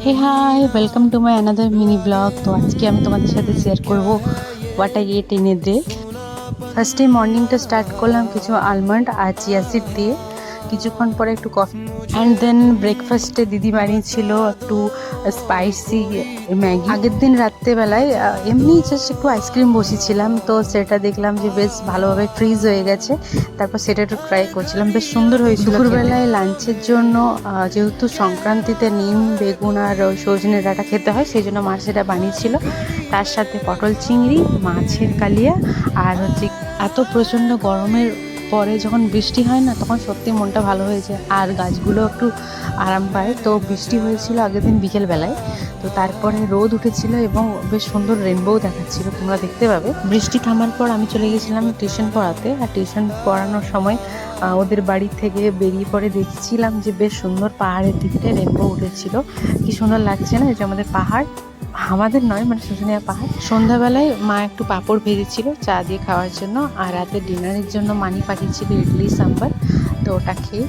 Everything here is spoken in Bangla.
Hey hi, welcome to my another mini blog. তো আজকে আমি তোমাদের সাথে শেয়ার করব what I ate in a day. ফার্স্টে মর্নিংটা স্টার্ট করলাম কিছু আলমন্ড আর চিয়া সিড দিয়ে, কিছুক্ষণ পরে একটু কফি অ্যান্ড দেন ব্রেকফাস্টে দিদি বানিয়েছিল একটু স্পাইসি ম্যাগি। আগের দিন রাত্রেবেলায় এমনি জাস্ট একটু আইসক্রিম বসিয়েছিলাম, তো সেটা দেখলাম যে বেশ ভালোভাবে ফ্রিজ হয়ে গেছে। তারপর সেটা একটু ট্রাই করছিলাম, বেশ সুন্দর হয়েছিল। দুপুরবেলায় লাঞ্চের জন্য যেহেতু সংক্রান্তিতে নিম বেগুন আর সজনে ডাঁটা খেতে হয়, সেই জন্য মা সেটা বানিয়েছিল। তার সাথে পটল চিংড়ি, মাছের কালিয়া, আর হচ্ছে এত প্রচণ্ড গরমের পরে যখন বৃষ্টি হয় না, তখন সত্যি মনটা ভালো হয়ে যায় আর গাছগুলো একটু আরাম পায়। তো বৃষ্টি হয়েছিল আগের দিন বিকেলবেলায়, তো তারপরে রোদ উঠেছিল এবং বেশ সুন্দর রেনবোও দেখাচ্ছিল, তোমরা দেখতে পাবে। বৃষ্টি থামার পর আমি চলে গেছিলাম টিউশন পড়াতে, আর টিউশন পড়ানোর সময় ওদের বাড়ি থেকে বেরিয়ে পরে দেখছিলাম যে বেশ সুন্দর পাহাড়ের দিকটা রেনবো উঠেছিল। কি সুন্দর লাগছে না, এই যে আমাদের পাহাড়, আমাদের নয় মানে শুশুনিয়া পাহাড়। সন্ধ্যাবেলায় মা একটু পাঁপড় ভেজেছিল চা দিয়ে খাওয়ার জন্য, আর রাতে ডিনারের জন্য মানি পাঠিয়েছিল ইডলি সাম্বার, তো ওটা খেয়ে